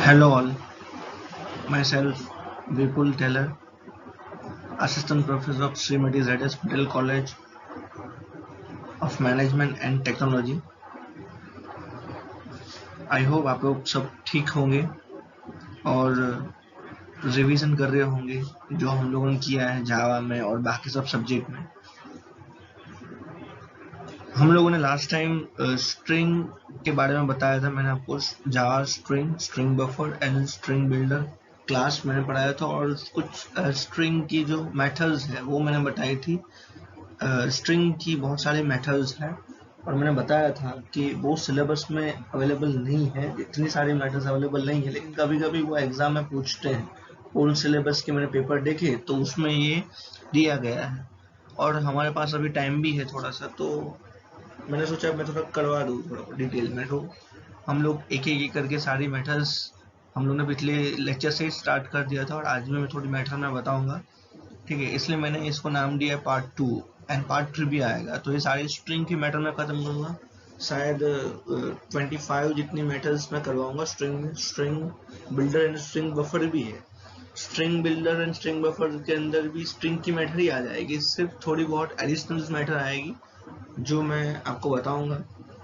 Hello all, myself Vipul Taylor, Assistant Professor of Srimati Z.S. Patel College of Management and Technology. I hope आप लोग सब ठीक होंगे और रिवीजन कर रहे होंगे जो हम लोगों ने किया है जावा में और बाकी सब सब्जेक्ट में। हम लोगों ने लास्ट टाइम स्ट्रिंग के बारे में बताया था। मैंने आपको Java string, string buffer and string builder class मैंने पढ़ाया था और कुछ स्ट्रिंग की जो मेथड्स है वो मैंने बताई थी। स्ट्रिंग की बहुत सारे मेथड्स हैं और मैंने बताया था कि वो सिलेबस में अवेलेबल नहीं है, इतनी सारी मेथड्स अवेलेबल नहीं है, लेकिन कभी कभी वो एग्जाम में पूछते हैं। पूर्ण सिलेबस के मैंने पेपर देखे तो उसमें ये दिया गया है और हमारे पास अभी टाइम भी है थोड़ा सा, तो मैंने सोचा मैं थोड़ा करवा दूँ थोड़ा डिटेल में। तो हम लोग एक एक करके सारी मेथड्स हम लोग ने पिछले लेक्चर से स्टार्ट कर दिया था और आज भी मैं थोड़ी मेथड में बताऊंगा, ठीक है। इसलिए मैंने इसको नाम दिया पार्ट 2 एंड पार्ट 3 भी आएगा। तो ये सारी स्ट्रिंग की मैटर मैं खत्म करूंगा, शायद 25 जितनी मैटर्स मैं करवाऊंगा स्ट्रिंग में। String builder and string buffer भी है। String builder and string buffer के अंदर भी स्ट्रिंग की मैटर ही आ जाएगी, सिर्फ थोड़ी बहुत एडिशनल मैटर आएगी जो मैं आपको बताऊंगा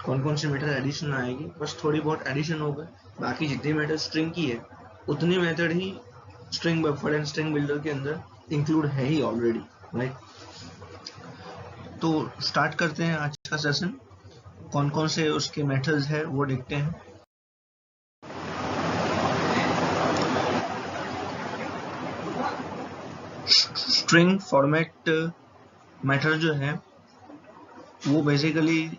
कौन कौन सी मैटर एडिशन आएगी। बस थोड़ी बहुत एडिशन होगा, बाकी जितनी मैटर स्ट्रिंग की है उतनी method he string buffer and string builder के अंदर इंक्लूड है ही ऑलरेडी, राइट। तो स्टार्ट करते हैं आज का सेशन। कौन कौन से उसके मेथड्स है वो देखते हैं। स्ट्रिंग फॉर्मेट मेथड जो है वो बेसिकली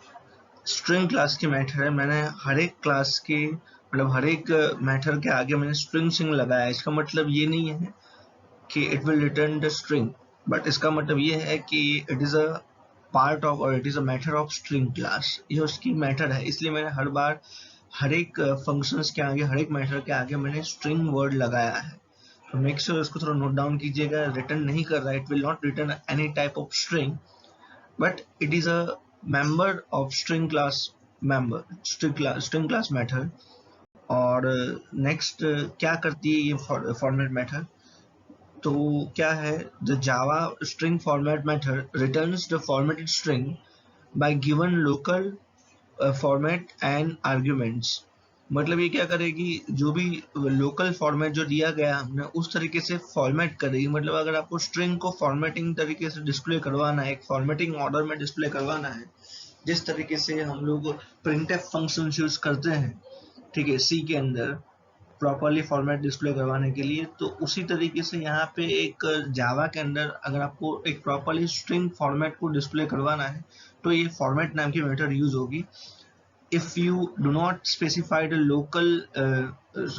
स्ट्रिंग क्लास की मेथड है। मैंने हर एक क्लास के मतलब हर एक मेथड के आगे मैंने स्ट्रिंग सिंग लगाया। इसका मतलब ये नहीं है कि it will return the string, but इसका मतलब ये है कि it is a part of और it is a method of string class. ये उसकी मेथड है, इसलिए मैंने हर बार हर एक फंक्शंस के आगे हर एक मेथड के आगे मैंने स्ट्रिंग वर्ड लगाया है। तो मेक श्योर इसको थोड़ा नोट डाउन कीजिएगा। रिटर्न नहीं कर रहा है, it will not return any type of string, but it is a member of string class, member string class method. और नेक्स्ट क्या करती है ये फॉर्मेट मेथड, तो क्या है, the Java string format method returns the formatted string bye given local format and arguments. मतलब ये क्या करेगी, जो भी लोकल फॉर्मेट जो दिया गया हमने उस तरीके से फॉर्मेट करेगी। मतलब अगर आपको स्ट्रिंग को फॉर्मेटिंग तरीके से डिस्प्ले करवाना है, एक फॉर्मेटिंग ऑर्डर में डिस्प्ले करवाना है, जिस तरीके से हम लोग प्रिंटफ फंक्शन यूज करते हैं, ठीक है, सी के अंदर प्रॉपरली फॉर्मेट डिस्प्ले करवाने के लिए, तो उसी तरीके से यहाँ पे एक जावा के अंदर अगर आपको एक प्रॉपरली स्ट्रिंग फॉर्मेट को डिस्प्ले करवाना है तो ये फॉर्मेट नाम की मेथड यूज होगी। If you do not specify the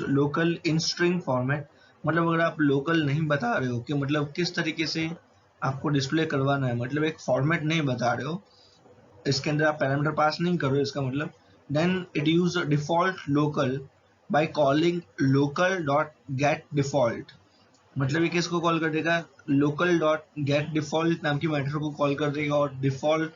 local in string format, मतलब अगर आप लोकल नहीं बता रहे हो कि मतलब किस तरीके से आपको डिस्प्ले करवाना है, मतलब एक फॉर्मेट नहीं बता रहे हो, इसके अंदर आप पैरामीटर पास नहीं कर रहे हो, इसका मतलब then it use default local by calling local dot get default. मतलब ये किसको कॉल कर देगा, लोकल डॉट गेट डिफॉल्ट नाम की मेथड को कॉल कर देगा और डिफॉल्ट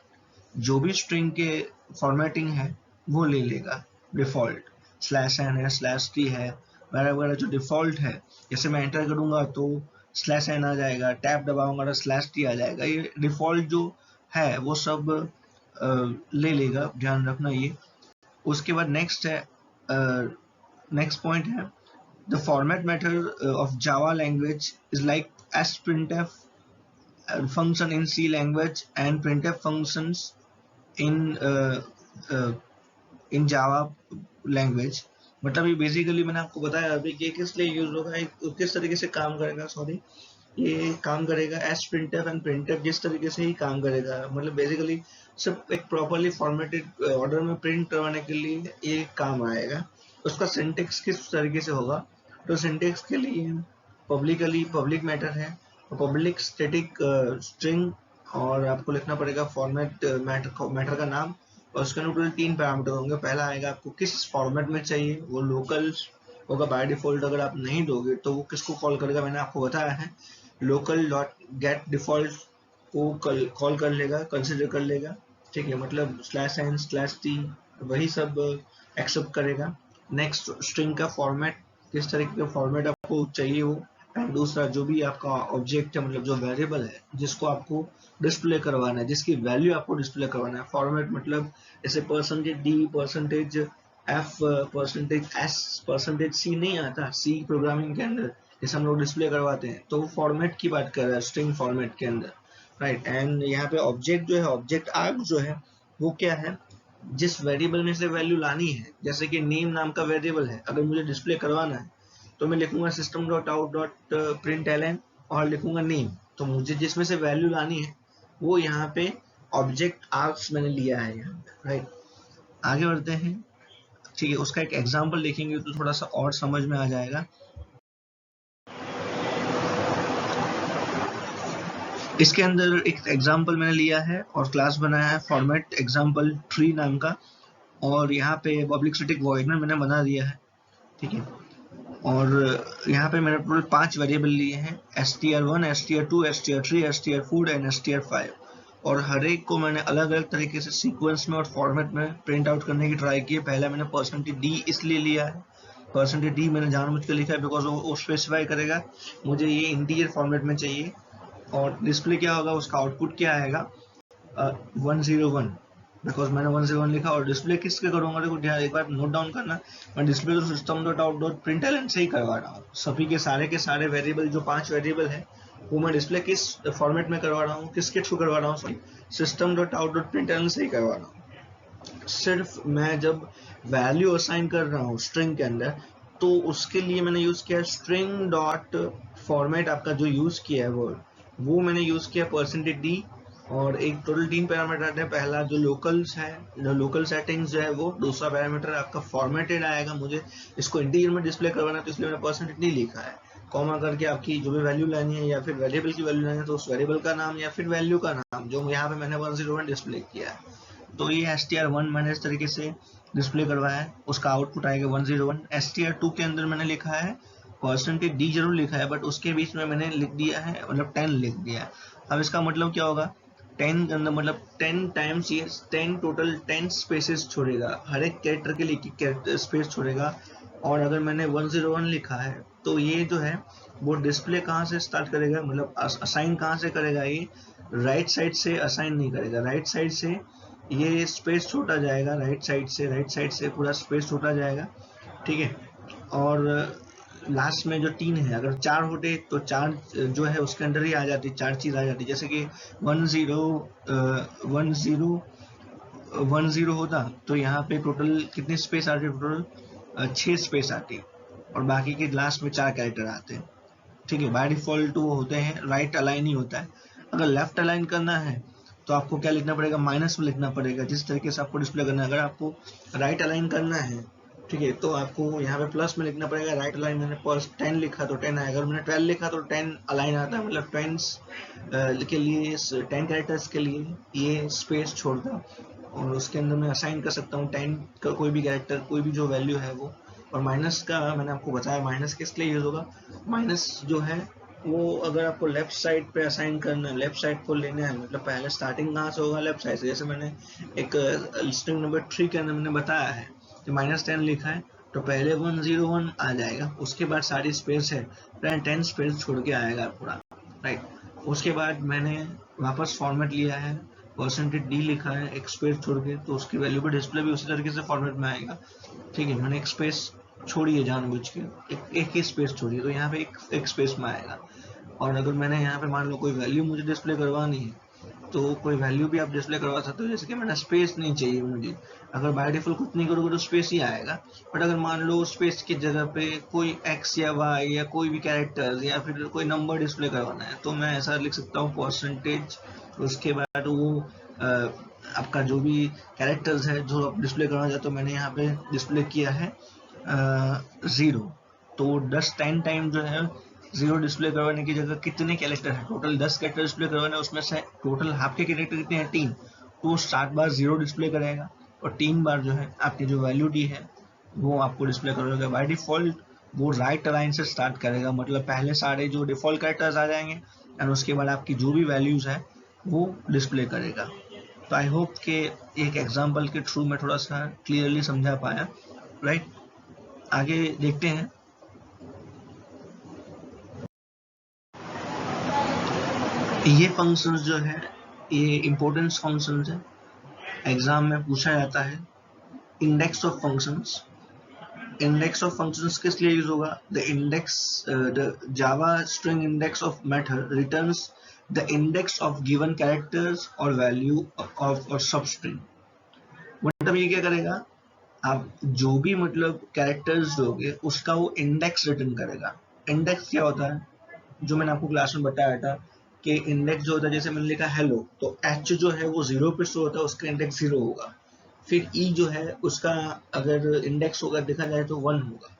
जो भी स्ट्रिंग के फॉर्मेटिंग है वो ले लेगा। डिफॉल्ट /n है, /t है, वगैरह वगैरह जो डिफॉल्ट है। जैसे मैं एंटर करूंगा तो /n आ जाएगा, टैब दबाऊंगा तो /t आ जाएगा। ये डिफॉल्ट जो है वो सब ले लेगा, ध्यान रखना ये। उसके बाद नेक्स्ट है, नेक्स्ट पॉइंट है, the format method of Java language is like sprintf function in C language and printf functions in in Java language. मतलब ये बेसिकली मैंने आपको बताया अभी कि किस लिए यूज होगा, किस तरीके से काम करेगा, सॉरी, ये काम करेगा एज प्रिंटफ एंड प्रिंटफ जिस तरीके से ही काम करेगा। मतलब बेसिकली सब एक प्रॉपरली फॉर्मेटेड ऑर्डर में प्रिंट करवाने के लिए ये काम आएगा। उसका सिंटेक्स किस तरीके से होगा, तो सिंटेक्स के लिए पब्लिकली पब्लिक मैटर है, पब्लिक स्टैटिक स्ट्रिंग, और आपको लिखना पड़ेगा फॉर्मेट मैटर का नाम, और उसके अंदर टोटल 3 पैरामीटर होंगे। पहला आएगा आपको किस फॉर्मेट में चाहिए, वो लोकल होगा बाय डिफॉल्ट। अगर आप नहीं दोगे तो वो किसको कॉल करेगा, मैंने आपको बताया है, लोकल डॉट गेट डिफॉल्ट को कॉल कर लेगा, कंसिडर कर लेगा, ठीक है। मतलब /n /t वही सब एक्सेप्ट करेगा। नेक्स्ट स्ट्रिंग का फॉर्मेट किस तरीके का फॉर्मेट आपको चाहिए हो, एंड दूसरा जो भी आपका ऑब्जेक्ट है, मतलब जो वेरिएबल है जिसको आपको डिस्प्ले करवाना है, जिसकी वैल्यू आपको डिस्प्ले करवाना है। फॉर्मेट मतलब जैसे %d, %f, %s, %c नहीं आता सी प्रोग्रामिंग के अंदर, जैसे हम लोग डिस्प्ले करवाते हैं, तो फॉर्मेट की बात कर रहा है स्ट्रिंग फॉर्मेट के अंदर, राइट। एंड यहाँ पे ऑब्जेक्ट जो है, ऑब्जेक्ट आर्ग जो है वो क्या है, जिस वेरिएबल में से वैल्यू लानी है, जैसे कि नेम नाम का वेरिएबल है, अगर मुझे डिस्प्ले करवाना है तो मैं लिखूंगा system.out.println और लिखूंगा नेम, तो मुझे जिसमें से वैल्यू लानी है वो यहाँ पे ऑब्जेक्ट आर्क्स मैंने लिया है यहाँ पे, राइट। आगे बढ़ते हैं, ठीक है, उसका एक एग्जांपल देखेंगे तो थोड़ा सा और समझ में आ जाएगा। इसके अंदर एक एग्जांपल मैंने लिया है और क्लास बनाया है फॉर्मेट एग्जांपल ट्री नाम का, और यहाँ पे पब्लिक स्टैटिक वॉइड में मैंने बना दिया है, ठीक है। और यहाँ पे मैंने टोटल 5 वेरिएबल लिए हैं, str1, str2, str3, str4 and str5, और हर एक को मैंने अलग अलग तरीके से सीक्वेंस में और फॉर्मेट में प्रिंट आउट करने की ट्राई की है। पहला मैंने %d इसलिए लिया है, %d मैंने जानबूझ कर लिखा है बिकॉज वो स्पेसिफाई करेगा मुझे ये इंटीजर फॉर्मेट में चाहिए, और डिस्प्ले क्या होगा, उसका आउटपुट क्या आएगा, 101, बिकॉज मैंने 101 लिखा। और डिस्प्ले किसके करूंगा, देखो ध्यान एक बार नोट डाउन करना, मैं डिस्प्ले तो system.out.println से ही करवा रहा हूँ, सभी के सारे वेरिएबल, जो 5 वेरिएबल है वो मैं डिस्प्ले किस फॉर्मेट में करवा रहा हूँ, किसके थ्रू करवा रहा हूँ, सॉरी system.out.println से ही करवा रहा हूँ। सिर्फ मैं जब वैल्यू असाइन कर रहा हूँ स्ट्रिंग के अंदर, तो उसके लिए मैंने यूज किया स्ट्रिंग डॉट फॉर्मेट, आपका जो यूज किया है वो मैंने यूज किया %d, और एक टोटल 3 पैरामीटर आते हैं। पहला जो लोकल्स है, जो लोकल सेटिंग्स जो है वो, दूसरा पैरामीटर आपका फॉर्मेटेड आएगा, मुझे इसको इंटीजर में डिस्प्ले करवाना है तो इसलिए मैंने %d लिखा है, कॉमा करके आपकी जो भी वैल्यू लानी है या फिर वेरिएबल की वैल्यू लानी है तो उस वेरिएबल का नाम या फिर वैल्यू का नाम, जो यहाँ पे मैंने 101 डिस्प्ले किया है। तो ये str1 मैंने इस तरीके से डिस्प्ले करवाया है, उसका आउटपुट आएगा 101। str2 के अंदर मैंने लिखा है %d जरूर लिखा है, बट उसके बीच में मैंने लिख दिया है, मतलब 10 लिख दिया है। अब इसका मतलब क्या होगा, 10 के अंदर मतलब 10 टाइम्स ये 10 टोटल 10 स्पेसेस छोड़ेगा, हर एक कैरेक्टर के लिए स्पेस छोड़ेगा। और अगर मैंने 101 लिखा है तो ये जो है वो डिस्प्ले कहाँ से स्टार्ट करेगा, मतलब असाइन कहाँ से करेगा, ये राइट साइड से असाइन नहीं करेगा, राइट साइड से ये स्पेस छोटा जाएगा, राइट साइड से पूरा स्पेस छोटा जाएगा, ठीक है। और लास्ट में जो 3 है, अगर 4 होते तो 4 जो है उसके अंदर ही आ जाती, 4 चीज आ जाती, जैसे कि 10 होता तो यहाँ पे टोटल कितनी स्पेस आती, टोटल 6 स्पेस आती, और बाकी के लास्ट में 4 कैरेक्टर आते हैं, ठीक है। बाय डिफॉल्ट वो होते हैं राइट अलाइन ही होता है। अगर लेफ्ट अलाइन करना है तो आपको क्या लिखना पड़ेगा, माइनस में लिखना पड़ेगा, जिस तरीके से आपको डिस्प्ले करना है। अगर आपको राइट अलाइन करना है, ठीक है, तो आपको यहाँ पे प्लस में लिखना पड़ेगा। राइट अलाइन मैंने 10 लिखा तो 10 आएगा, अगर मैंने 12 लिखा तो 10 अलाइन आता है, मतलब 10 के लिए, 10 कैरेक्टर्स के लिए ये स्पेस छोड़ता, और उसके अंदर मैं असाइन कर सकता हूँ 10 का कोई भी कैरेक्टर, कोई भी जो वैल्यू है वो। और माइनस का मैंने आपको बताया, माइनस किस लिए यूज होगा, माइनस जो है वो अगर आपको लेफ्ट साइड पे असाइन करना है, लेफ्ट साइड को लेना है, मतलब पहले स्टार्टिंग कहाँ से होगा, लेफ्ट साइड से। जैसे मैंने एक स्ट्रिंग नंबर 3 के अंदर मैंने बताया है कि -10 लिखा है तो पहले 101 आ जाएगा, उसके बाद सारी स्पेस है 10 स्पेस छोड़ के आएगा पूरा, राइट। उसके बाद मैंने वापस फॉर्मेट लिया है, %d लिखा है एक स्पेस छोड़ के, तो उसकी वैल्यू का डिस्प्ले भी उसी तरीके से फॉर्मेट में आएगा, ठीक है। मैंने एक स्पेस छोड़ी है जानबूझ के, एक ही स्पेस छोड़ी है, तो यहाँ पे एक स्पेस में आएगा। और अगर मैंने यहाँ पे मान लो कोई वैल्यू मुझे डिस्प्ले करवानी है तो कोई वैल्यू भी आप डिस्प्ले करवा सकते हो, जैसे कि मैंने स्पेस नहीं चाहिए मुझे, अगर बाय डिफॉल्ट कुछ नहीं करोगे तो स्पेस ही आएगा। बट अगर मान लो स्पेस की जगह पे कोई x या y या कोई भी कैरेक्टर या फिर कोई नंबर डिस्प्ले करवाना है तो मैं ऐसा लिख सकता हूँ %, उसके बाद वो आपका जो भी कैरेक्टर्स है जो आप डिस्प्ले करना चाहते हो, मैंने यहाँ पे डिस्प्ले किया है 0, तो 10 टाइम जो है 0 डिस्प्ले करवाने की जगह कितने कैरेक्टर है, टोटल 10 कैरेक्टर डिस्प्ले करवाना है, उसमें से टोटल आपके कैरेक्टर कितने हैं, 3, तो 7 बार 0 डिस्प्ले करेगा और 3 बार जो है आपकी जो वैल्यू डी है वो आपको डिस्प्ले करेगा। बाय डिफॉल्ट वो राइट अलाइन से स्टार्ट करेगा, मतलब पहले सारे जो डिफॉल्ट कैरेक्टर्स आ जाएंगे एंड उसके बाद आपकी जो भी वैल्यूज है वो डिस्प्ले करेगा। तो आई होप कि एक एग्जांपल के थ्रू मैं थोड़ा सा क्लियरली समझा पाया, राइट। आगे देखते हैं। ये फंक्शंस जो है ये इम्पोर्टेंस फंक्शंस है, एग्जाम में पूछा जाता है। Index of functions, index of functions किस लिए यूज होगा? The index, the Java string index of method returns the index of given characters और वैल्यू ऑफ और सब स्ट्रिंग। मतलब ये क्या करेगा, आप जो भी मतलब कैरेक्टर्स दोगे उसका वो इंडेक्स रिटर्न करेगा। इंडेक्स क्या होता है, जो मैंने आपको क्लास में बताया था कि इंडेक्स जो होता है, जैसे मैंने लिखा हेलो तो एच जो है वो 0 पे शो होता है, उसका इंडेक्स 0 होगा। फिर ई जो है उसका अगर इंडेक्स होगा देखा जाए तो 1 होगा।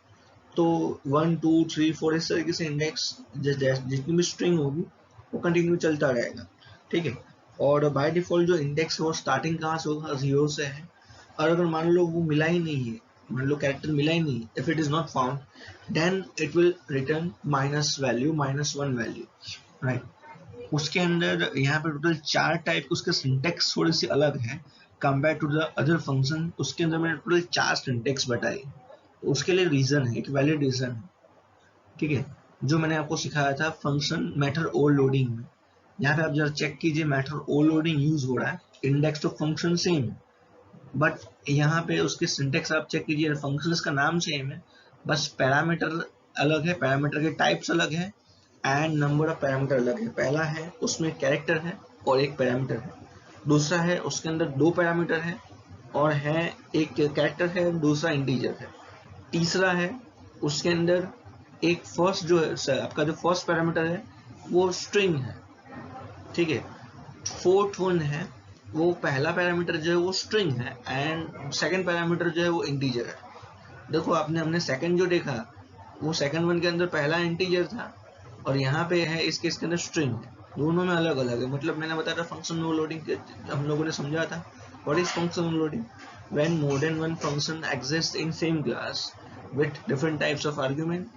तो 1 2 3 4 इस तरीके से इंडेक्स जितनी भी स्ट्रिंग होगी वो कंटिन्यू चलता रहेगा, ठीक है। और बाय डिफॉल्ट जो इंडेक्स है वो स्टार्टिंग कहाँ से होगा, 0 से है। और अगर मान लो वो मिला ही नहीं है, मान लो कैरेक्टर मिला ही नहीं, if it is not found then it will return minus value, -1 value, right. उसके अंदर यहाँ पे टोटल 4 टाइप, उसके सिंटेक्स थोड़ी सी अलग है compare to the other function. उसके अंदर मैंने टोटल 4 सिंटेक्स बताई, तो उसके लिए रीजन है, एक वैलिड रीजन है, ठीक है। जो मैंने आपको सिखाया था फंक्शन मैटर ओवरलोडिंग में, यहाँ पे आप जरा चेक कीजिए, मैटर ओवरलोडिंग यूज हो रहा है, इंडेक्स तो फंक्शन सेम है, बट यहाँ पे उसके सिंटेक्स आप चेक कीजिए, फंक्शंस का नाम सेम है, बस पैरामीटर अलग है, पैरामीटर के टाइप्स अलग है एंड नंबर ऑफ पैरामीटर अलग है। पहला है उसमें कैरेक्टर है और एक पैरामीटर है, दूसरा है उसके अंदर 2 पैरामीटर है और है एक कैरेक्टर है, दूसरा इंटीजर है। तीसरा है उसके अंदर एक फर्स्ट जो है आपका जो फर्स्ट पैरामीटर है वो स्ट्रिंग है, ठीक है। फोर्थ वन है वो पहला पैरामीटर जो है वो स्ट्रिंग है एंड सेकंड पैरामीटर जो है वो इंटीजर है। देखो आपने हमने सेकंड जो देखा वो सेकंड वन के अंदर पहला इंटीजर था और यहाँ पे है इस केस के अंदर स्ट्रिंग है, दोनों में अलग अलग है। मतलब मैंने बताया था फंक्शन ओवरलोडिंग, हम लोगों ने समझा था what is function overloading, when more than one function exist in same class with different types of argument,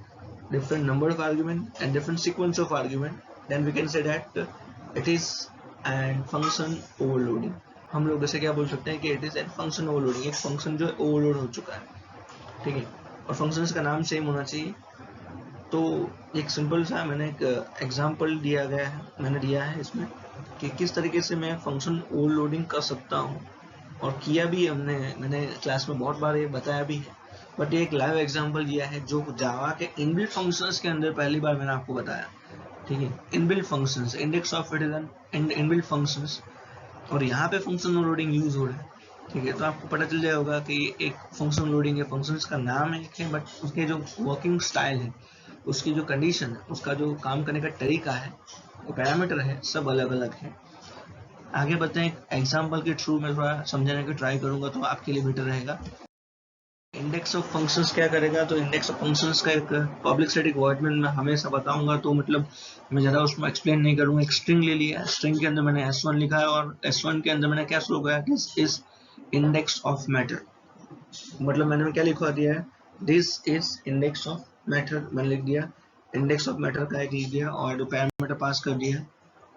different number of argument and different sequence of argument, then we can say that it is an function overloading। हम लोग ऐसे क्या बोल सकते हैं कि it is a function overloading, एक function जो ओवरलोड हो चुका है, ठीक है। और फंक्शंस का नाम सेम होना चाहिए। तो एक सिंपल सा मैंने एक एग्जांपल दिया गया है, मैंने दिया है इसमें कि किस तरीके से मैं फंक्शन ओवरलोडिंग कर सकता हूँ, और किया भी हमने, मैंने क्लास में बहुत बार ये बताया भी है, बट ये एक लाइव एग्जांपल दिया है जो जावा के इनबिल्ट फंक्शंस के अंदर पहली बार मैंने आपको बताया, ठीक है। Inbuilt functions, index of it is inbuilt functions, और यहाँ पे फंक्शन लोडिंग यूज हो रहा है, ठीक है। तो आपको पता चल जाएगा होगा कि एक फंक्शन लोडिंग है, फंक्शंस का नाम एक है बट उसके जो वर्किंग स्टाइल है, उसकी जो कंडीशन है, उसका जो काम करने का तरीका है, वो पैरामीटर है, सब अलग अलग है। आगे बढ़ते हैं, एग्जाम्पल के थ्रू मैं थोड़ा समझाने की ट्राई करूंगा तो आपके लिए बेटर रहेगा। इंडेक्स ऑफ फंक्शंस क्या करेगा, तो इंडेक्स ऑफ फंक्शंस का एक पब्लिक स्टैटिक वॉइड में मैं हमेशा बताऊंगा, तो मतलब मैं ज़्यादा उसमें एक्सप्लेन नहीं करूंगा। एक स्ट्रिंग ले लिया, स्ट्रिंग के अंदर मैंने s1 लिखा है और s1 के अंदर मैंने क्या शुरू किया, this is index of matter. मतलब मैंने क्या लिखवा दिया है, this is index of matter, मैंने लिख दिया, इंडेक्स ऑफ मैटर का एक लिख दिया और पैरामीटर पास कर दिया,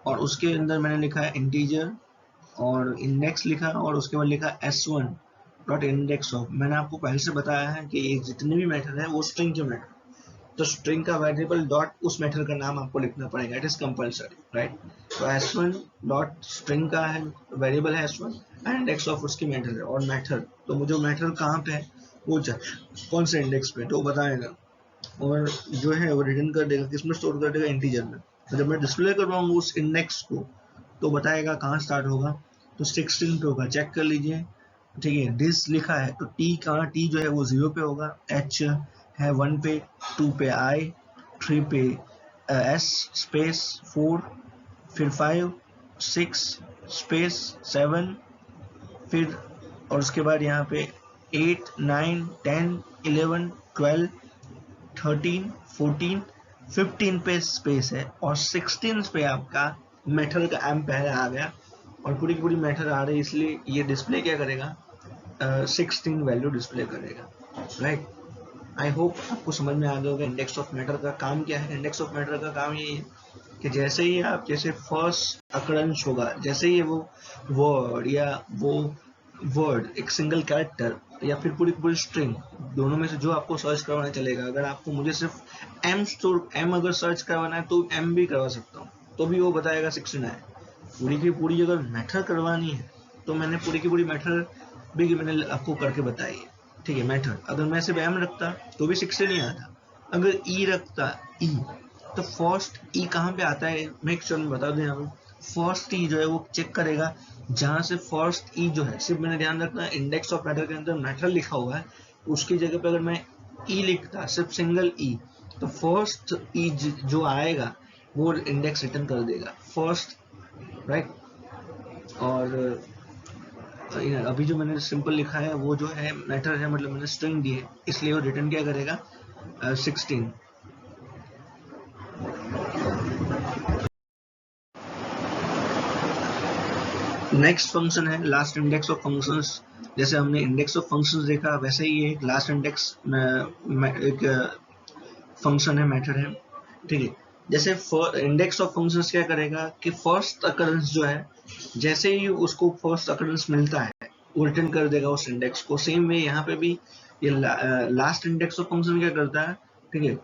और उसके अंदर मैंने लिखा है इंटीजर और इंडेक्स लिखा और उसके बाद लिखा s1 डॉट इंडेक्स ऑफ। मैंने आपको पहले से बताया है कि ये जितने भी मेथड है वो स्ट्रिंग के मेथड, तो स्ट्रिंग का वेरिएबल डॉट उस मेथड का नाम आपको लिखना पड़ेगा, इट इज कंपलसरी, राइट। तो s1 डॉट स्ट्रिंग का है वेरिएबल है s1 एंड इंडेक्स ऑफ उसकी मेथड है, और मेथड तो मुझे मेथड कहाँ पे है, वो कौन से इंडेक्स पे, तो बताएगा, और जो है वो रिटर्न कर देगा, किसमें स्टोर कर देगा, इंटीजर में। तो जब मैं डिस्प्ले करवाऊंगा उस इंडेक्स को तो बताएगा कहाँ स्टार्ट होगा, तो 16 पे होगा, चेक कर लीजिए, ठीक है। दिस लिखा है तो टी कहाँ, टी जो है वो 0 पे होगा, एच है 1 पे, 2 पे आई, 3 पे एस स्पेस 4, फिर 5 6 स्पेस 7, फिर और उसके बाद यहाँ पे 8 9 10 11 12 13 14 15 पे स्पेस है, और 16 पे आपका मेथड का एम पहले आ गया और पूरी की पूरी मेथड आ रही है, इसलिए ये डिस्प्ले क्या करेगा, 16 वैल्यू डिस्प्ले करेगा, राइट। आई होप आपको समझ में आ गया होगा इंडेक्स ऑफ मैटर का काम क्या है। इंडेक्स ऑफ मैटर का काम ये है कि जैसे ही आप, जैसे फर्स्ट अकरेंस होगा, जैसे ही वो वर्ड या वो वर्ड एक सिंगल कैरेक्टर या फिर पूरी पूरी स्ट्रिंग, दोनों में से जो आपको सर्च करवाना चलेगा। अगर आपको मुझे सिर्फ एम अगर सर्च करवाना है तो एम भी करवा सकता हूँ, तो भी वो बताएगा 69। पूरी की पूरी अगर मेथड करवानी है तो मैंने पूरी की पूरी मेथड भी मैंने आपको करके बताई है, ठीक है। मेथड अगर मैं सिर्फ एम रखता तो भी 60 नहीं आता, अगर ई रखता ई, तो फर्स्ट ई कहाँ पे आता है, मैं एक चलो बता दूं यहाँ पे। फर्स्ट ई जो है वो चेक करेगा जहां से फर्स्ट ई जो है, सिर्फ मैंने ध्यान रखना इंडेक्स ऑफ मैटर के अंदर मैटर लिखा हुआ है, उसकी जगह पे अगर मैं ई लिखता सिर्फ सिंगल ई, तो फर्स्ट ई जो आएगा वो इंडेक्स रिटर्न कर देगा फर्स्ट, राइट। और अभी जो मैंने सिंपल लिखा है वो जो है मैटर है, मतलब मैंने स्ट्रिंग दी है, इसलिए वो रिटर्न क्या करेगा 16। नेक्स्ट फंक्शन है लास्ट इंडेक्स ऑफ फंक्शंस। जैसे हमने इंडेक्स ऑफ फंक्शंस देखा, वैसे ही एक लास्ट इंडेक्स एक फंक्शन है, मेथड है, ठीक है। जैसे इंडेक्स ऑफ फंक्शंस क्या करेगा कि फर्स्ट अकरेंस जो है, जैसे ही उसको फर्स्ट अकरेंस मिलता है वो रिटर्न कर देगा उस इंडेक्स को। सेम वे यहाँ पे भी ये लास्ट इंडेक्स ऑफ फंक्शन क्या करता है, ठीक है।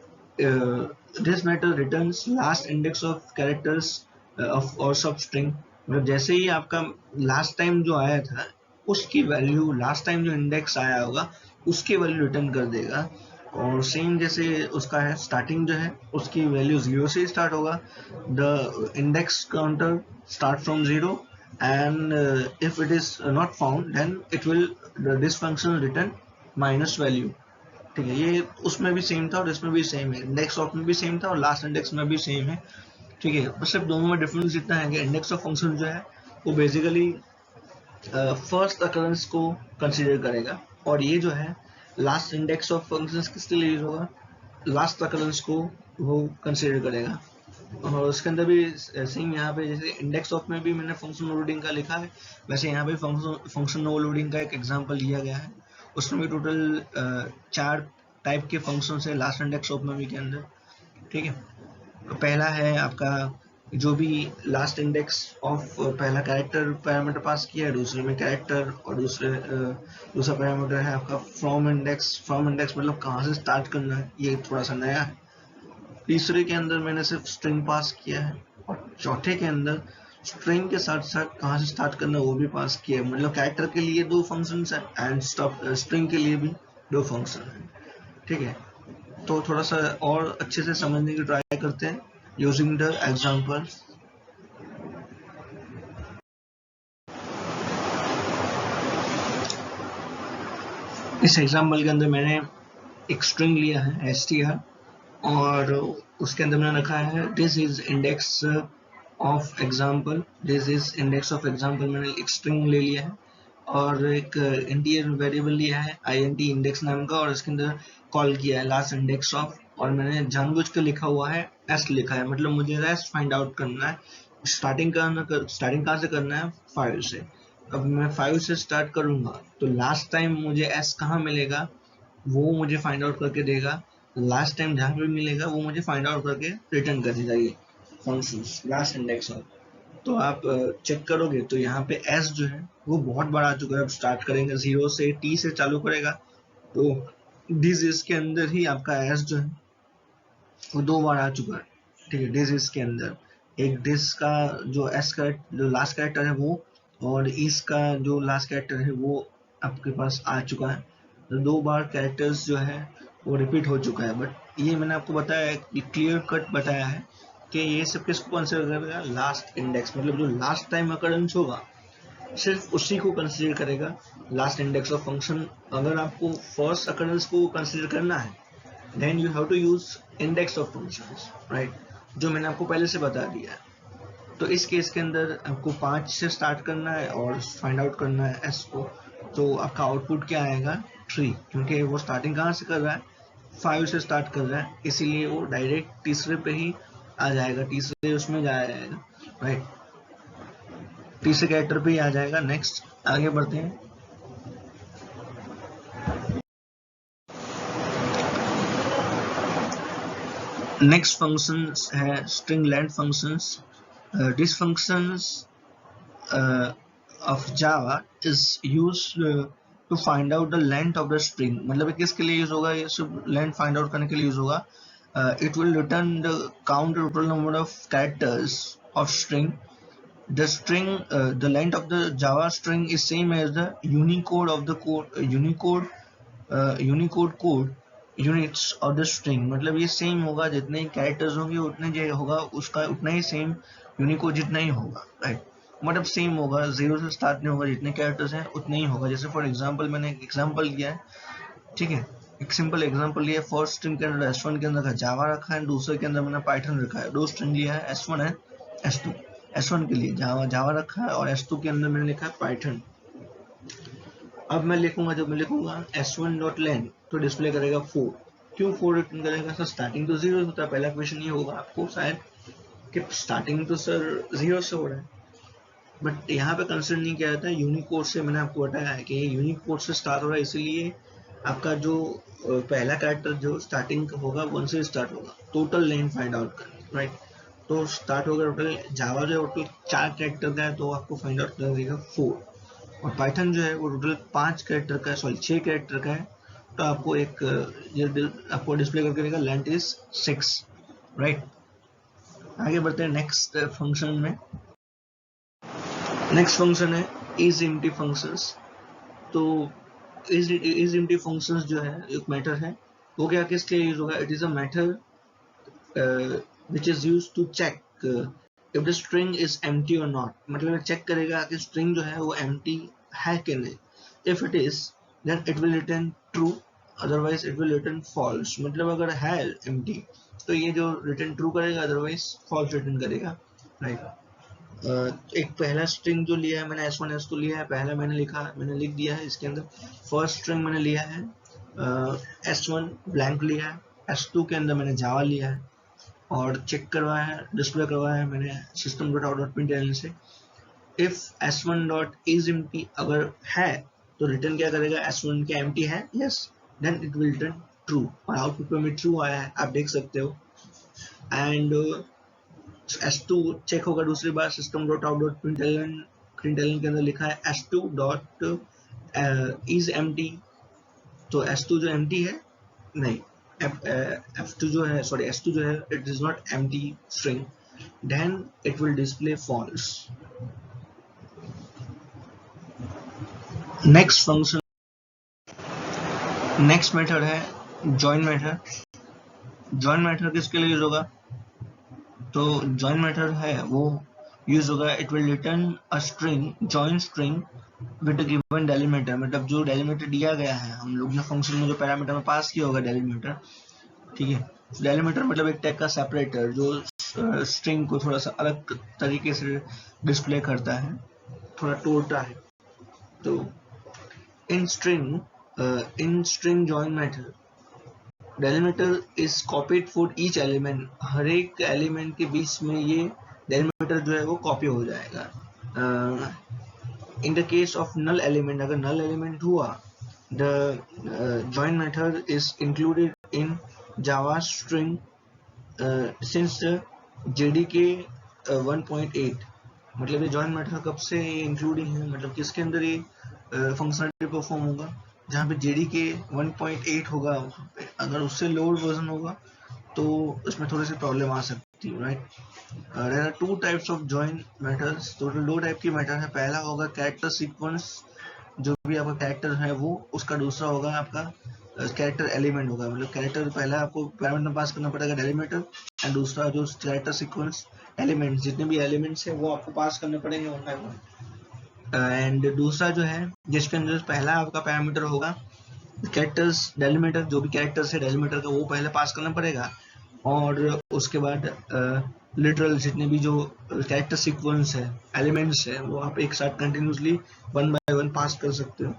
This method returns last index of characters of और सब स्ट्रिंग, मतलब जैसे ही आपका लास्ट टाइम जो आया था उसकी वैल्यू, लास्ट टाइम जो इंडेक्स आया होगा उसकी वैल्यू रिटर्न कर देगा। और सेम जैसे उसका है स्टार्टिंग जो है उसकी वैल्यू 0 से स्टार्ट होगा, the index counter start from 0 and if it is not found then it will this function return minus value, ठीक है। ये उसमें भी सेम था और इसमें भी सेम है, इंडेक्स ऑफ में भी सेम था और लास्ट इंडेक्स में भी सेम है, ठीक है। बस सिर्फ दोनों में डिफरेंस इतना है कि इंडेक्स ऑफ फंक्शन जो है वो बेसिकली फर्स्ट अकरेंस को कंसीडर करेगा, और ये जो है लास्ट इंडेक्स ऑफ फंक्शंस किसके लिए यूज होगा, लास्ट अकरेंस को वो कंसीडर करेगा। और उसके अंदर भी सेम यहाँ पे जैसे इंडेक्स ऑफ में भी मैंने फंक्शन ओवरलोडिंग का लिखा है, वैसे यहाँ पे फंक्शन ओवरलोडिंग का एक एग्जांपल लिया गया है। उसमें भी टोटल 4 टाइप के फंक्शन है लास्ट इंडेक्स ऑफ में भी के अंदर, ठीक है। पहला है आपका जो भी लास्ट इंडेक्स ऑफ पहला कैरेक्टर पैरामीटर पास किया है, दूसरे में कैरेक्टर, और दूसरा पैरामीटर है आपका फ्रॉम इंडेक्स। फ्रॉम इंडेक्स मतलब कहाँ से स्टार्ट करना है, ये थोड़ा सा नया है। तीसरे के अंदर मैंने सिर्फ स्ट्रिंग पास किया है, और चौथे के अंदर स्ट्रिंग के साथ साथ कहाँ से स्टार्ट करना है वो भी पास किया है। मतलब कैरेक्टर के लिए 2 फंक्शन है एंड स्ट्रिंग के लिए भी 2 फंक्शन है, ठीक है। तो थोड़ा सा और अच्छे से समझने की ट्राई करते हैं यूजिंग द एग्जांपल। इस एग्जांपल के अंदर मैंने एक स्ट्रिंग लिया है str, और उसके अंदर मैंने रखा है this is index of example, this is index of example. मैंने एक स्ट्रिंग ले लिया है और एक इंटीजर वेरिएबल लिया है int इंडेक्स नाम का, और इसके अंदर कॉल किया है लास्ट इंडेक्स ऑफ, और मैंने जानबूझ के लिखा हुआ है s लिखा है, मतलब मुझे रेस्ट फाइंड आउट करना है। स्टार्टिंग कहाँ से करना है, 5 से। अब मैं 5 से स्टार्ट करूंगा तो लास्ट टाइम मुझे s कहाँ मिलेगा वो मुझे फाइंड आउट करके देगा, लास्ट टाइम जहाँ पे मिलेगा वो मुझे फाइंड आउट करके रिटर्न कर देगा ये फंक्शंस लास्ट इंडेक्स ऑफ। तो आप चेक करोगे तो यहाँ पे s जो है वो बहुत बड़ा आ चुका है। अब स्टार्ट करेंगे 0 से, t से चालू करेगा, तो दिस इज के अंदर ही आपका s जो है वो 2 बार आ चुका है, ठीक है। दिस इज के अंदर एक दिस का जो s का जो लास्ट कैरेक्टर है वो, और इस का जो लास्ट कैरेक्टर है वो आपके पास आ चुका है। तो 2 बार कैरेक्टर्स जो है वो रिपीट हो चुका है। बट ये मैंने आपको बताया, क्लियर कट बताया है कि ये सब किसको कंसिडर करेगा, लास्ट इंडेक्स, मतलब जो लास्ट टाइम अकरेंस होगा सिर्फ उसी को कंसीडर करेगा लास्ट इंडेक्स ऑफ फंक्शन। अगर आपको फर्स्ट अकरेंस को कंसीडर करना है then you have to use index of functions, right, जो मैंने आपको पहले से बता दिया है। तो इस केस के अंदर आपको 5 से स्टार्ट करना है और फाइंड आउट करना है s को, तो आपका आउटपुट क्या आएगा 3, क्योंकि वो स्टार्टिंग कहाँ से कर रहा है, 5 से स्टार्ट कर रहा है, इसीलिए वो डायरेक्ट तीसरे पे ही आ जाएगा, तीसरे उसमें जाएगा, राइट, तीसरे कैरेक्टर पे ही आ जाएगा। नेक्स्ट आगे बढ़ते हैं। नेक्स्ट फंक्शन है string length functions. This functions of Java is used to find out the length of the string। मतलब किसके लिए यूज होगा, ये सिर्फ लेंथ फाइंड आउट करने के लिए यूज होगा। It will return the count total number of characters of string. The string, the length of the Java string is same as the Unicode of the code, Unicode code units of the string. मतलब ये same होगा, जितने characters होंगे उतने जो होगा उसका उतना ही सेम यूनिकोड जितना ही होगा, राइट. मतलब सेम होगा, जीरो से स्टार्ट नहीं होगा, जितने कैरेक्टर्स हैं उतने ही होगा. जैसे फॉर एग्जांपल मैंने एक एग्जांपल लिया है, ठीक है, एक सिंपल एग्जांपल लिया है. फर्स्ट स्ट्रिंग के अंदर S1 के अंदर का जावा रखा है, दूसरे के अंदर मैंने पाइथन रखा है. दो स्ट्रिंग लिया है, S1 है S2. S1 के लिए जावा रखा है और S2 के अंदर मैंने लिखा है पाइथन. अब मैं लिखूंगा, जब मैं लिखूंगा S1.len तो डिस्प्ले करेगा 4. क्यों 4 रिटर्न करेगा सर? स्टार्टिंग तो 0 होता है. पहला क्वेश्चन ये होगा आपको शायद कि स्टार्टिंग तो सर 0 से हो रहा है, बट यहाँ पे कंसिडर नहीं किया जाता है. यूनिकोड से मैंने आपको बताया है कि ये यूनिकोड से स्टार्ट हो रहा है, इसीलिए आपका जो पहला कैरेक्टर जो स्टार्टिंग का होगा 1 से स्टार्ट होगा. टोटल लेन फाइंड आउट करना, राइट. तो स्टार्ट होगा टोटल, जावा जो टोटल 4 कैरेक्टर का है तो आपको फाइंड आउट कर देगा 4. और पाइथन जो है वो टोटल 5 कैरेक्टर का है, सॉरी 6 कैरेक्टर का है, तो आपको एक आपको डिस्प्ले करके देगा लेंथ इज 6, राइट. आगे बढ़ते हैं नेक्स्ट फंक्शन में. नेक्स्ट फंक्शन है इज एम्प्टी फंक्शंस. तो इज एम्प्टी फंक्शंस जो है एक मेथड है, वो क्या किसके लिए यूज होगा? It is a method which is used to check if the string is empty or not. मतलब चेक करेगा कि string जो है वो empty है कि नहीं. If it is, then it will return true, otherwise it will return false. मतलब अगर है empty तो ये जो return true करेगा, otherwise false return करेगा, right. एक पहला string जो लिया है मैंने S1 S2 लिया है, पहला मैंने लिख दिया है. इसके अंदर फर्स्ट string मैंने लिया है S1 ब्लैंक लिया है, S2 के अंदर मैंने जावा लिया है और चेक करवाया है, डिस्प्ले करवाया है मैंने system.out.println से. इफ S1.isEmpty अगर है तो रिटर्न क्या करेगा? S1 क्या empty है? Yes, then it will return true. और आउटपुट में ट्रू आया है, आप देख सकते हो. एंड S2 चेक होगा दूसरी बार system.out.println के अंदर लिखा है S2.isEmpty. तो S2 जो empty है नहीं, F2 जो है, सॉरी S2 जो है, it is not empty string, then it will display false. Next function, next method है join method. join method किसके लिए यूज होगा? तो join method है वो यूज होगा, it will return a string, join string with a given delimiter. मतलब जो delimiter दिया गया है, हम लोग ने फंक्शन में जो पैरामीटर में पास किया होगा delimiter, ठीक है. डेलिमीटर मतलब एक टाइप का सेपरेटर जो स्ट्रिंग को थोड़ा सा अलग तरीके से डिस्प्ले करता है, थोड़ा तोड़ता है. तो in string join method delimiter is copied for each element. हर एक एलिमेंट के बीच में ये डेलिमीटर जो है वो कॉपी हो जाएगा. In the case of null element, अगर नल एलिमेंट हुआ, the join method is included in Java string since JDK 1.8. मतलब ये join method कब से इंक्लूडिंग है, मतलब किसके अंदर ये फंक्शनलिटी परफॉर्म होगा? जहाँ पे JDK 1.8 होगा, अगर उससे लोअर वर्जन होगा तो उसमें थोड़ी सी प्रॉब्लम आ सकती है, right. There are 2 types of join methods. Total 2 type की मेथड है. पहला होगा कैरेक्टर सीक्वेंस, जो भी आपका कैरेक्टर है वो, उसका दूसरा होगा आपका कैरेक्टर एलिमेंट होगा. मतलब कैरेक्टर पहला आपको पैरामीटर पास करना पड़ेगा डेलिमीटर, एंड दूसरा जो कैरेक्टर सीक्वेंस एलिमेंट्स, जितने भी एलिमेंट्स है वो आपको पास करने पड़ेंगे वन बाय वन. एंड दूसरा जो है जिसके अंदर पहला आपका पैरामीटर होगा कैरेक्टर्स डेलिमीटर, जो भी कैरेक्टर्स है डेलिमीटर का वो पहले पास करना पड़ेगा, और उसके बाद लिटरल जितने भी जो कैरेक्टर सीक्वेंस है, एलिमेंट्स है, वो आप एक साथ continuously one by one pass कर सकते हो.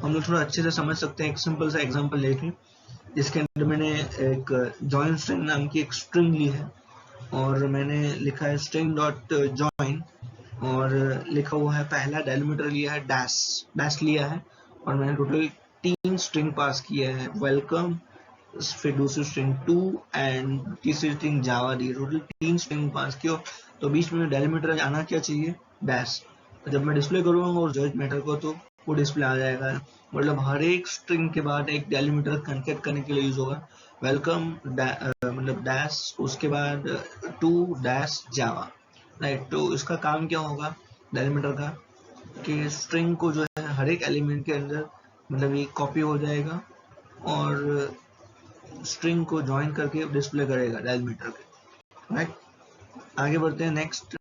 हम लोग थोड़ा अच्छे से समझ सकते हैं एक सिंपल सा एग्जांपल लेके, जिसके अंदर मैंने एक जॉइन स्ट्रिंग नाम की एक स्ट्रिंग ली है और मैंने लिखा है string.join और लिखा हुआ है पहला डेलिमीटर लिया है डैश लिया है, और मैंने टोटल 3 स्ट्रिंग पास किया है, वेलकम, फिर दूसरी स्ट्रिंग 2 एंड तीसरी स्ट्रिंग जावा दी. टोटल 3 स्ट्रिंग पास किया, तो बीच में डेलिमीटर आना क्या चाहिए? डैश. जब मैं डिस्प्ले करूंगा उस जॉइन मेथड को तो वो डिस्प्ले आ जाएगा. मतलब हर एक स्ट्रिंग के बाद एक डेलिमीटर कॉन्केट करने के लिए यूज होगा. वेलकम मतलब डैश उसके बाद टू डैश जावा, राइट। तो इसका काम क्या होगा डेलीमीटर का कि स्ट्रिंग को जो है हर एक एलिमेंट के अंदर मतलब ये कॉपी हो जाएगा और स्ट्रिंग को ज्वाइन करके डिस्प्ले करेगा डेलीमीटर के, राइट। आगे बढ़ते हैं नेक्स्ट।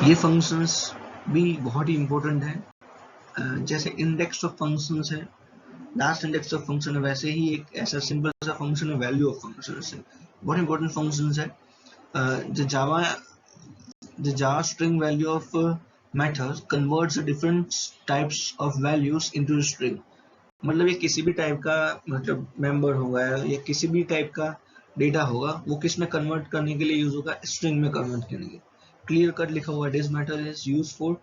ये फंक्शंस भी बहुत ही इंपॉर्टेंट है, जैसे इंडेक्स ऑफ फंक्शंस है, लास्ट इंडेक्स ऑफ फंक्शन है, वैसे ही एक ऐसा सिंपल सा फंक्शन है वैल्यू ऑफ फंक्शन है, बहुत इंपॉर्टेंट फंक्शंस है। The Java string value of methods converts different types of values into a string। मतलब ये किसी भी टाइप का मतलब मेंबर होगा या किसी भी टाइप का डेटा होगा, वो किस में कन्वर्ट करने के लिए यूज होगा, स्ट्रिंग में कन्वर्ट करने के लिए। क्लियर कट लिखा हुआ है, this method is use for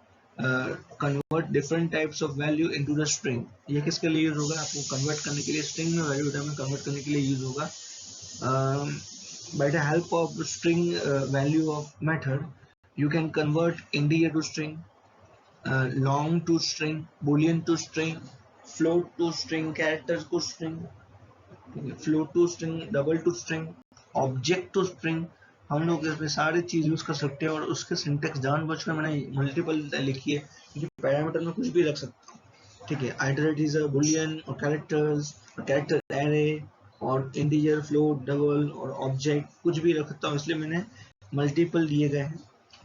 convert different types of value into the string. ये किसके लिए यूज होगा, आपको कन्वर्ट करने के लिए, स्ट्रिंग में वैल्यू डेटा में कन्वर्ट करने के लिए यूज होगा। By the help of string value of method, you can convert integer to string, long to string, boolean to string, float to string, characters to string, float to string, double to string, object to string। हम लोग इसमें सारी चीज use कर सकते हैं और उसके सिंटेक्स जानबूझकर मैंने मल्टीपल लिखी है क्योंकि पैरामीटर में कुछ भी रख सकता हूँ, ठीक है। आइटरेटिव है बुलियन और कैरेक्टर्स और कैरेक्टर एरे और इंटीजर, फ्लोट, डबल और ऑब्जेक्ट कुछ भी रख सकता हूँ, इसलिए मैंने मल्टीपल दिए गए हैं,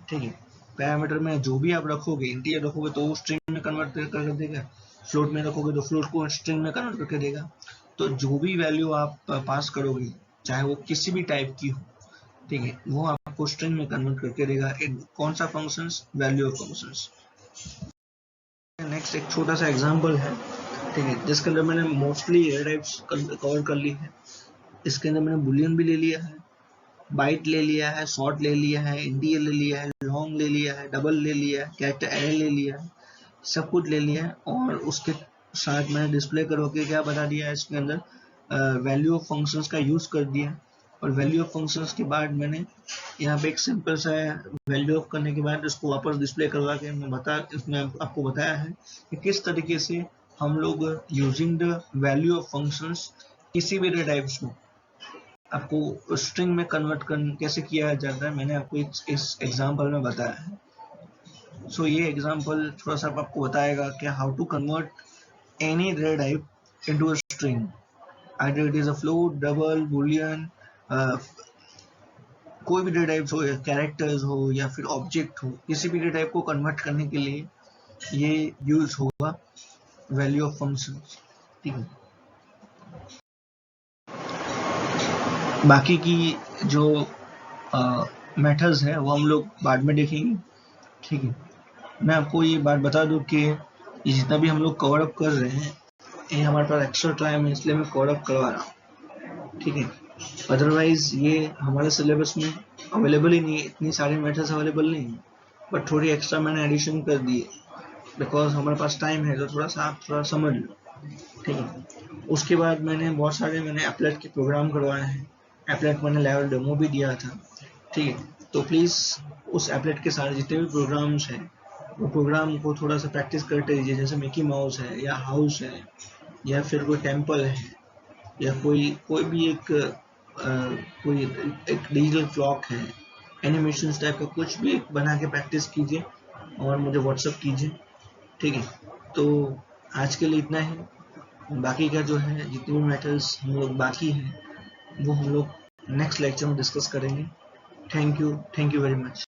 ठीक है। पैरामीटर में जो भी आप रखोगे, इंटीजर रखोगे तो वो स्ट्रिंग में कन्वर्ट कर देगा, फ्लोट में रखोगे तो फ्लोट को स्ट्रिंग में कन्वर्ट करके देगा। तो जो भी वैल्यू आप पास करोगे चाहे वो किसी भी टाइप की हो, ठीक है, वो आपको स्ट्रिंग में कन्वर्ट करके देगा। कौन सा functions, value of functions. Next एक छोटा सा एग्जांपल है, ठीक है, जिसके अंदर मैंने मोस्टली एरे टाइप्स कवर कर ली है। इसके अंदर मैंने बुलियन भी ले लिया है, बाइट ले लिया है, शॉर्ट ले लिया है, इंटीजर ले लिया है, लॉन्ग ले लिया है, डबल ले लिया है, कैरेक्टर एरे ले लिया है, सब कुछ ले लिया है और उसके साथ मैंने डिस्प्ले करके क्या बता दिया है, इसके अंदर वैल्यू ऑफ फंक्शंस का यूज कर दिया। और वैल्यू ऑफ फंक्शंस के बाद मैंने यहाँ पे एक सिंपल सा वैल्यू ऑफ करने के बाद उसको वापस डिस्प्ले करवा के इसमें आपको बताया है कि किस तरीके से हम लोग using the value of functions किसी भी डेटा टाइप्स को आपको स्ट्रिंग में कन्वर्ट कैसे किया जाता है, मैंने आपको इस एग्जांपल में बताया है। सो ये एग्जांपल थोड़ा सा आपको बताएगा कि how to convert any data type into a string, either it is a float, double, boolean, कोई भी डेटा टाइप्स हो या कैरेक्टर्स हो या फिर ऑब्जेक्ट हो, किसी भी डेटा टाइप को कन्वर्ट करने के लिए ये यूज होगा वैल्यू ऑफ फंक्शंस, ठीक है। बाकी की जो मेथड्स है वो हम लोग बाद में देखेंगे, ठीक है। मैं आपको ये बात बता दूं कि ये जितना भी हम लोग कवर अप कर रहे हैं ये हमारे पास एक्स्ट्रा टाइम है, इसलिए मैं कवर अप करवा रहा हूँ, ठीक है। अदरवाइज ये हमारे सिलेबस में अवेलेबल ही नहीं है, इतनी सारी मेथड्स अवेलेबल नहीं है, बट थोड़ी एक्स्ट्रा मैंने एडिशन कर दी है बिकॉज हमारे पास टाइम है, तो थोड़ा सा आप थोड़ा समझ लो, ठीक है। उसके बाद मैंने एप्लेट के प्रोग्राम करवाए हैं, एप्लेट मैंने लेवल डेमो भी दिया था, ठीक है। तो प्लीज़ उस एप्लेट के सारे जितने भी प्रोग्राम्स हैं वो प्रोग्राम को थोड़ा सा प्रैक्टिस करते रहिए, जैसे मिकी माउस है या हाउस है या फिर कोई टेम्पल है या कोई भी कोई एक डिजिटल क्लॉक है, एनिमेशन टाइप का कुछ भी बना के प्रैक्टिस कीजिए और मुझे व्हाट्सअप कीजिए, ठीक है। तो आज के लिए इतना ही, बाकी का जो है जितने भी मैटर्स हम लोग बाकी हैं वो हम लोग नेक्स्ट लेक्चर में डिस्कस करेंगे। Thank you very much.